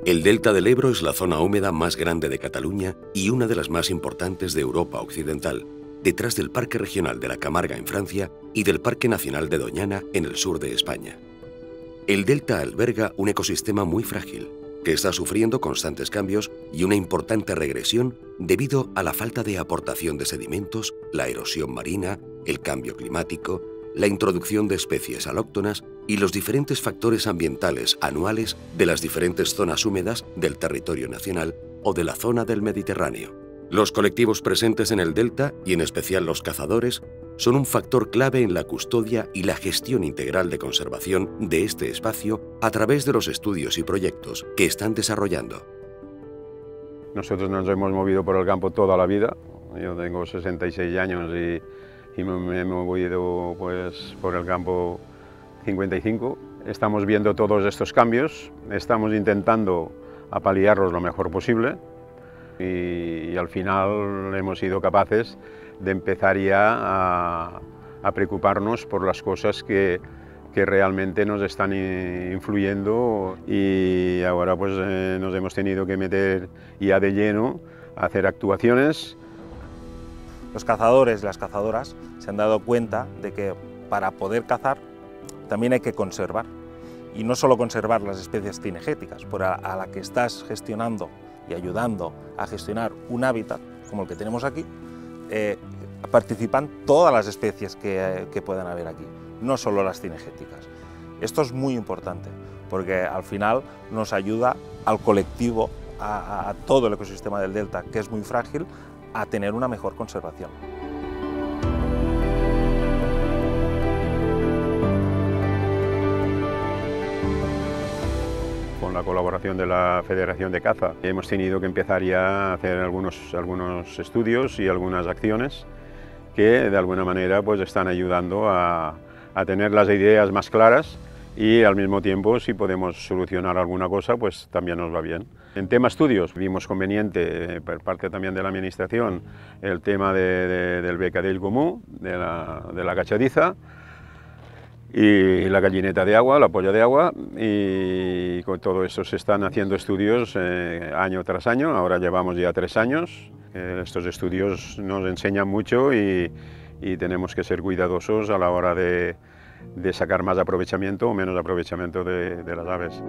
El delta del Ebro es la zona húmeda más grande de Cataluña y una de las más importantes de Europa Occidental, detrás del Parque Regional de la Camarga en Francia y del Parque Nacional de Doñana en el sur de España. El delta alberga un ecosistema muy frágil, que está sufriendo constantes cambios y una importante regresión debido a la falta de aportación de sedimentos, la erosión marina, el cambio climático, la introducción de especies alóctonas y los diferentes factores ambientales anuales de las diferentes zonas húmedas del territorio nacional o de la zona del Mediterráneo. Los colectivos presentes en el delta, y en especial los cazadores, son un factor clave en la custodia y la gestión integral de conservación de este espacio a través de los estudios y proyectos que están desarrollando. Nosotros nos hemos movido por el campo toda la vida. Yo tengo 66 años y me he movido pues, por el campo 55. Estamos viendo todos estos cambios, estamos intentando paliarlos lo mejor posible y al final hemos sido capaces de empezar ya a preocuparnos por las cosas que realmente nos están influyendo y ahora pues nos hemos tenido que meter ya de lleno a hacer actuaciones. Los cazadores y las cazadoras se han dado cuenta de que para poder cazar también hay que conservar. Y no solo conservar las especies cinegéticas, a la que estás gestionando y ayudando a gestionar un hábitat como el que tenemos aquí, participan todas las especies que puedan haber aquí, no solo las cinegéticas. Esto es muy importante porque al final nos ayuda al colectivo, a todo el ecosistema del delta, que es muy frágil, a tener una mejor conservación. Con la colaboración de la Federación de Caza hemos tenido que empezar ya a hacer algunos estudios y algunas acciones que de alguna manera pues, están ayudando a tener las ideas más claras y al mismo tiempo si podemos solucionar alguna cosa pues también nos va bien. En tema estudios vimos conveniente por parte también de la Administración el tema del becadell comú, de la cachadiza y la gallineta de agua, la polla de agua, y con todo eso se están haciendo estudios año tras año. Ahora llevamos ya 3 años. Estos estudios nos enseñan mucho y tenemos que ser cuidadosos a la hora de sacar más aprovechamiento o menos aprovechamiento de las aves.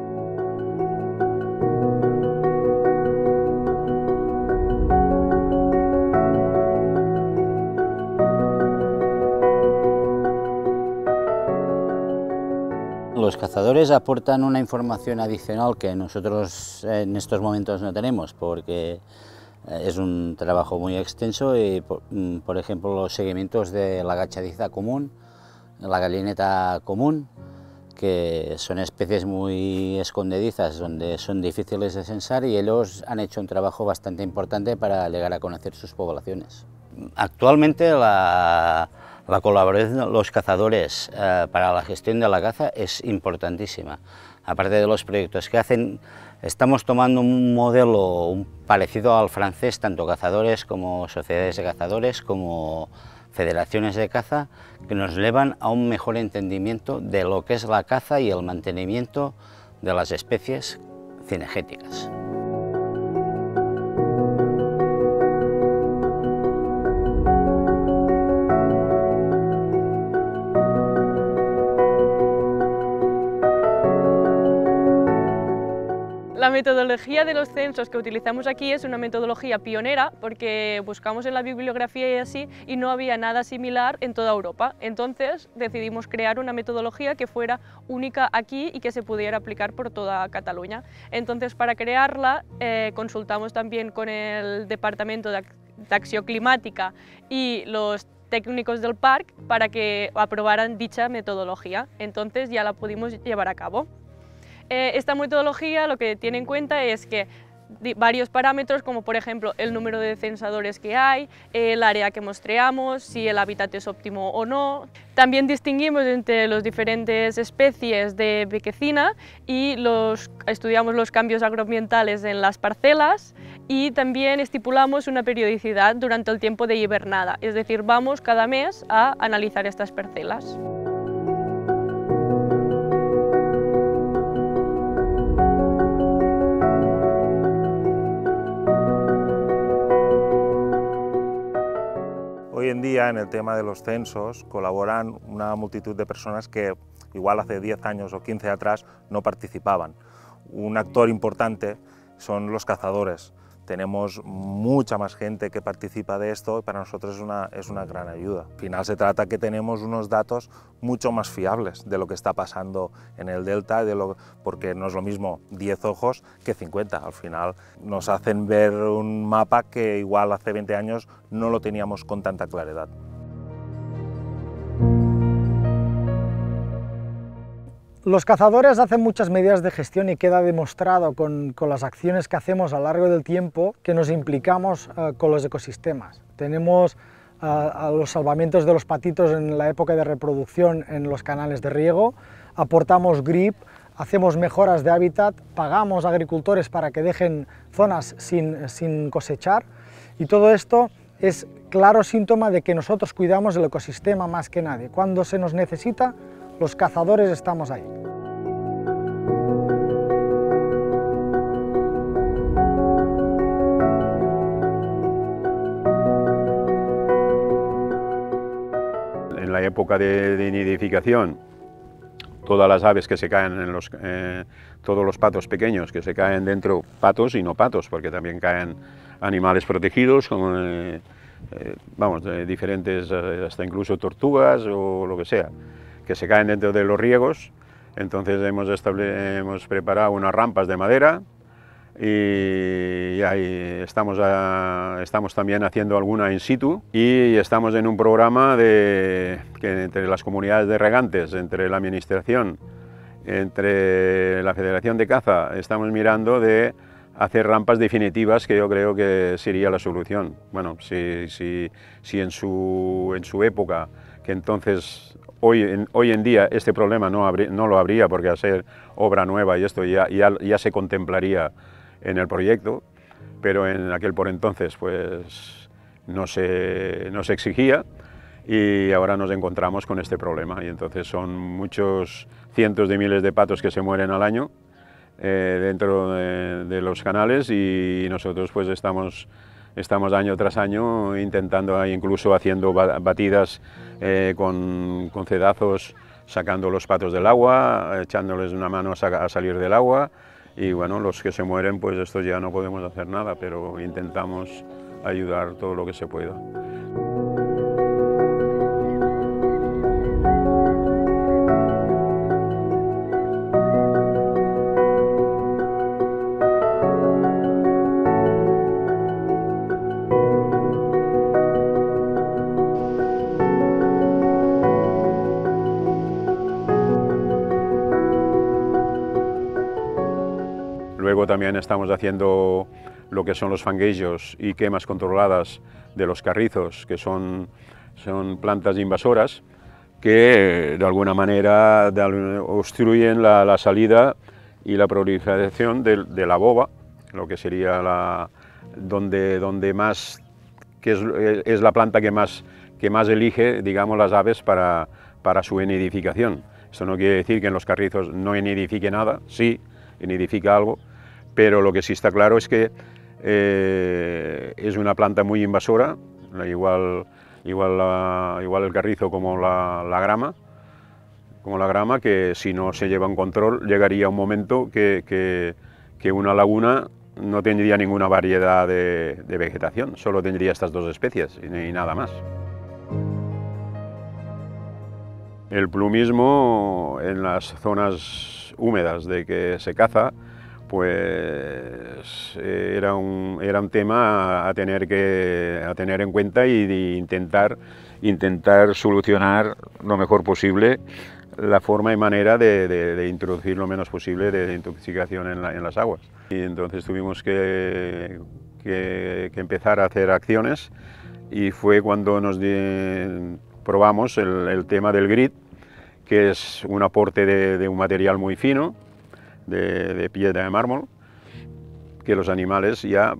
Los cazadores aportan una información adicional que nosotros en estos momentos no tenemos porque es un trabajo muy extenso y, por ejemplo, los seguimientos de la cachadiza común, la gallineta común, que son especies muy escondedizas, donde son difíciles de censar y ellos han hecho un trabajo bastante importante para llegar a conocer sus poblaciones. Actualmente la colaboración de los cazadores para la gestión de la caza es importantísima. Aparte de los proyectos que hacen, estamos tomando un modelo parecido al francés, tanto cazadores como sociedades de cazadores, como federaciones de caza, que nos llevan a un mejor entendimiento de lo que es la caza y el mantenimiento de las especies cinegéticas. La metodología de los censos que utilizamos aquí es una metodología pionera porque buscamos en la bibliografía y así y no había nada similar en toda Europa. Entonces decidimos crear una metodología que fuera única aquí y que se pudiera aplicar por toda Cataluña. Entonces para crearla consultamos también con el Departamento de Acción Climática y los técnicos del parque para que aprobaran dicha metodología. Entonces ya la pudimos llevar a cabo. Esta metodología lo que tiene en cuenta es que varios parámetros, como por ejemplo el número de censadores que hay, el área que muestreamos, si el hábitat es óptimo o no. También distinguimos entre las diferentes especies de bequecina y estudiamos los cambios agroambientales en las parcelas y también estipulamos una periodicidad durante el tiempo de hibernada, es decir, vamos cada mes a analizar estas parcelas. día en el tema de los censos colaboran una multitud de personas que igual hace 10 años o 15 atrás no participaban. Un actor importante son los cazadores. Tenemos mucha más gente que participa de esto y para nosotros es una gran ayuda. Al final se trata que tenemos unos datos mucho más fiables de lo que está pasando en el delta, porque no es lo mismo 10 ojos que 50. Al final nos hacen ver un mapa que igual hace 20 años no lo teníamos con tanta claridad. Los cazadores hacen muchas medidas de gestión y queda demostrado con las acciones que hacemos a lo largo del tiempo que nos implicamos con los ecosistemas. Tenemos los salvamientos de los patitos en la época de reproducción en los canales de riego, aportamos grip, hacemos mejoras de hábitat, pagamos a agricultores para que dejen zonas sin cosechar y todo esto es claro síntoma de que nosotros cuidamos del ecosistema más que nadie. Cuando se nos necesita, los cazadores estamos ahí. En la época de nidificación, todas las aves que se caen todos los patos pequeños que se caen dentro, patos y no patos, porque también caen animales protegidos, como diferentes, hasta incluso tortugas o lo que sea, que se caen dentro de los riegos. Entonces hemos preparado unas rampas de madera y ahí estamos también haciendo alguna in situ y estamos en un programa que entre las comunidades de regantes, entre la administración, entre la Federación de Caza, estamos mirando de hacer rampas definitivas, que yo creo que sería la solución. Bueno, si en su época, que entonces hoy en día este problema no lo habría, porque al ser obra nueva y esto ya se contemplaría en el proyecto, pero en aquel por entonces pues no se exigía y ahora nos encontramos con este problema y entonces son muchos cientos de miles de patos que se mueren al año dentro de los canales y nosotros pues estamos año tras año intentando, incluso haciendo batidas con cedazos, sacando los patos del agua, echándoles una mano a salir del agua y bueno, los que se mueren pues estos ya no podemos hacer nada, pero intentamos ayudar todo lo que se pueda. Luego también estamos haciendo lo que son los fanguejos y quemas controladas de los carrizos, que son plantas invasoras que de alguna manera obstruyen la salida y la proliferación de la boba, lo que sería donde más, que es la planta que más elige, digamos, las aves para su nidificación. Esto no quiere decir que en los carrizos no nidifique nada, sí, nidifica algo, pero lo que sí está claro es que es una planta muy invasora, igual el carrizo como la grama, que si no se lleva en control llegaría un momento que una laguna no tendría ninguna variedad de vegetación, solo tendría estas dos especies y nada más. El plumismo en las zonas húmedas de que se caza, pues era un tema a tener en cuenta y de intentar solucionar lo mejor posible la forma y manera de introducir lo menos posible de intoxicación en las aguas. Y entonces tuvimos que empezar a hacer acciones y fue cuando probamos el tema del grit, que es un aporte de un material muy fino, de piedra de mármol, que los animales ya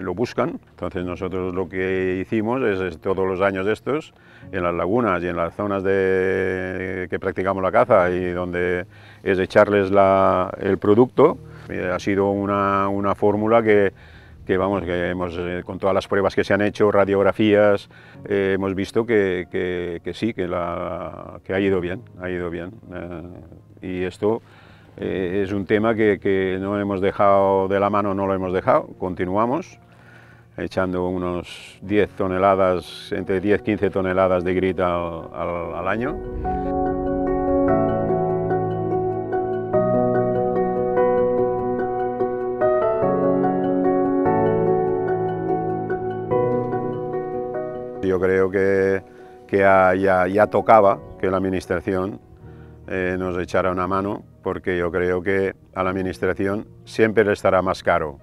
lo buscan. Entonces nosotros lo que hicimos es todos los años estos, en las lagunas y en las zonas que practicamos la caza y donde es echarles el producto, ha sido una fórmula que que vamos, que hemos, con todas las pruebas que se han hecho, radiografías, hemos visto que sí, que ha ido bien, ha ido bien. Y esto es un tema que no hemos dejado de la mano, no lo hemos dejado, continuamos echando unos 10 toneladas, entre 10 y 15 toneladas de grit al año. Yo creo que ya tocaba que la Administración nos echara una mano, porque yo creo que a la Administración siempre le estará más caro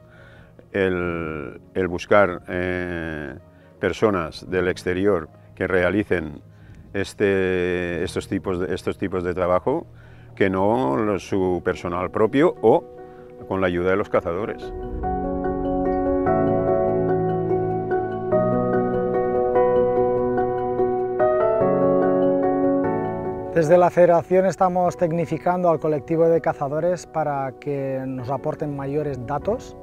el buscar personas del exterior que realicen estos tipos de trabajo, que no su personal propio o con la ayuda de los cazadores. Desde la Federación estamos tecnificando al colectivo de cazadores para que nos aporten mayores datos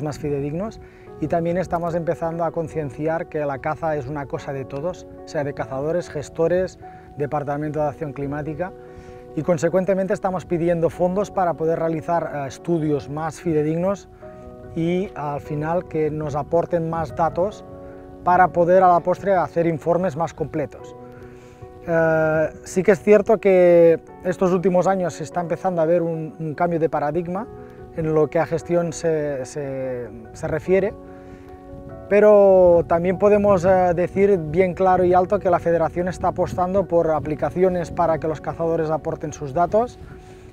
más fidedignos, y también estamos empezando a concienciar que la caza es una cosa de todos, sea de cazadores, gestores, Departamento de Acción Climática, y consecuentemente estamos pidiendo fondos para poder realizar estudios más fidedignos y al final que nos aporten más datos para poder a la postre hacer informes más completos. Sí que es cierto que estos últimos años se está empezando a ver un cambio de paradigma en lo que a gestión se refiere, pero también podemos decir bien claro y alto que la Federación está apostando por aplicaciones para que los cazadores aporten sus datos,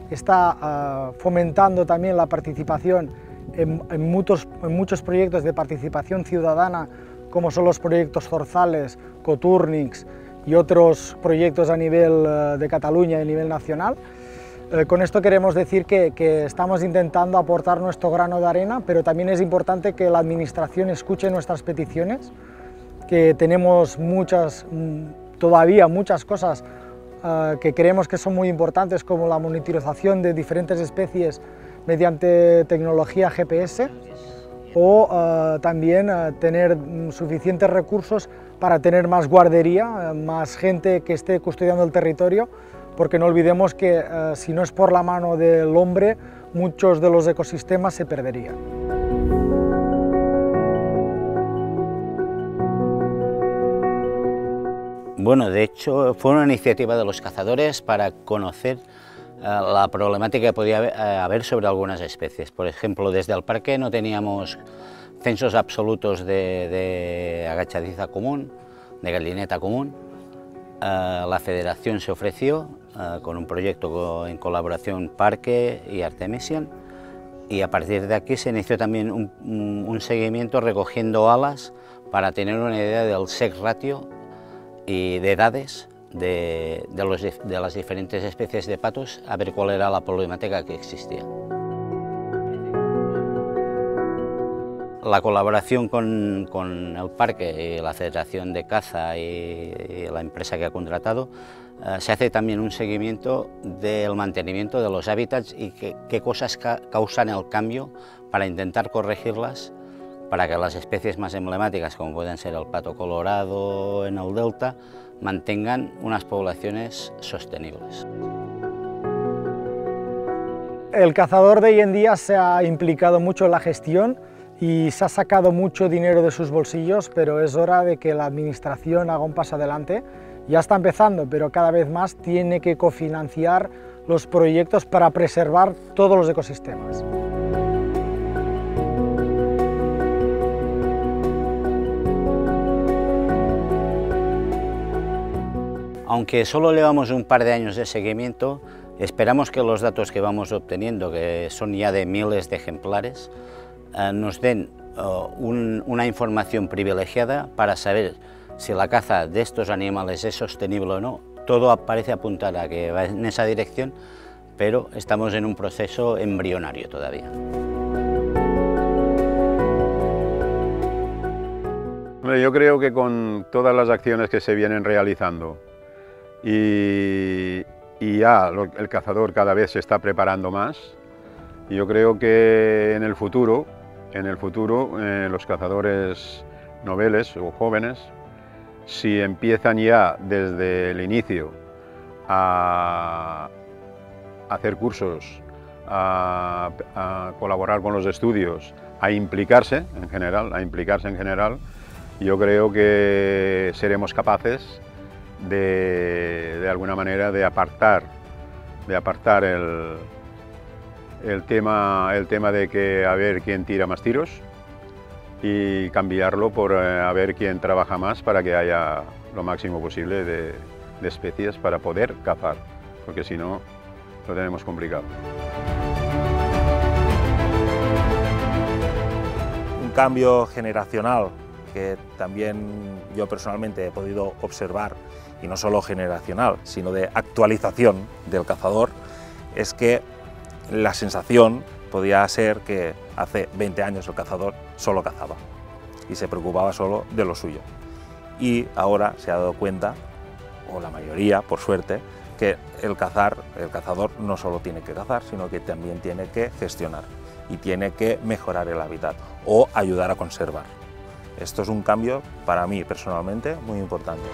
está fomentando también la participación en muchos proyectos de participación ciudadana, como son los proyectos Zorzales, Coturnix y otros proyectos a nivel de Cataluña y a nivel nacional. Con esto queremos decir que estamos intentando aportar nuestro grano de arena, pero también es importante que la Administración escuche nuestras peticiones, que tenemos todavía muchas cosas que creemos que son muy importantes, como la monitorización de diferentes especies mediante tecnología GPS, o también tener suficientes recursos para tener más guardería, más gente que esté custodiando el territorio, porque no olvidemos que si no es por la mano del hombre, muchos de los ecosistemas se perderían. Bueno, de hecho fue una iniciativa de los cazadores para conocer la problemática que podía haber sobre algunas especies. Por ejemplo, desde el parque no teníamos censos absolutos de agachadiza común, de gallineta común. La Federación se ofreció con un proyecto en colaboración Parque y Artemisian, y a partir de aquí se inició también un seguimiento recogiendo alas para tener una idea del sex ratio y de edades de las diferentes especies de patos, a ver cuál era la problemática que existía. La colaboración con el parque y la Federación de Caza y la empresa que ha contratado, se hace también un seguimiento del mantenimiento de los hábitats y qué cosas causan el cambio para intentar corregirlas, para que las especies más emblemáticas, como pueden ser el pato colorado en el delta, mantengan unas poblaciones sostenibles. El cazador de hoy en día se ha implicado mucho en la gestión y se ha sacado mucho dinero de sus bolsillos, pero es hora de que la Administración haga un paso adelante. Ya está empezando, pero cada vez más tiene que cofinanciar los proyectos para preservar todos los ecosistemas. Aunque solo llevamos un par de años de seguimiento, esperamos que los datos que vamos obteniendo, que son ya de miles de ejemplares, nos den una información privilegiada para saber si la caza de estos animales es sostenible o no. Todo parece apuntar a que va en esa dirección, pero estamos en un proceso embrionario todavía. Yo creo que con todas las acciones que se vienen realizando y ya el cazador cada vez se está preparando más, yo creo que en el futuro en el futuro los cazadores noveles o jóvenes, si empiezan ya desde el inicio a hacer cursos, a colaborar con los estudios, a implicarse en general, yo creo que seremos capaces de alguna manera de apartar el tema de que a ver quién tira más tiros y cambiarlo por a ver quién trabaja más para que haya lo máximo posible de especies para poder cazar, porque si no lo tenemos complicado. Un cambio generacional que también yo personalmente he podido observar, y no solo generacional, sino de actualización del cazador, es que la sensación podía ser que hace 20 años el cazador solo cazaba y se preocupaba solo de lo suyo. Y ahora se ha dado cuenta, o la mayoría, por suerte, que el cazador no solo tiene que cazar, sino que también tiene que gestionar y tiene que mejorar el hábitat o ayudar a conservar. Esto es un cambio, para mí personalmente, muy importante.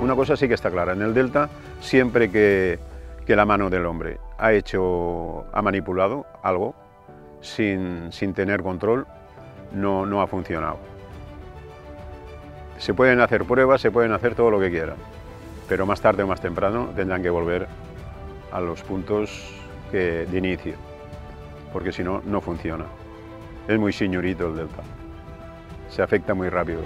Una cosa sí que está clara, en el delta, siempre que la mano del hombre ha manipulado algo sin tener control, no ha funcionado. Se pueden hacer pruebas, se pueden hacer todo lo que quieran, pero más tarde o más temprano tendrán que volver a los puntos de inicio, porque si no, no funciona. Es muy señorito el delta, se afecta muy rápido.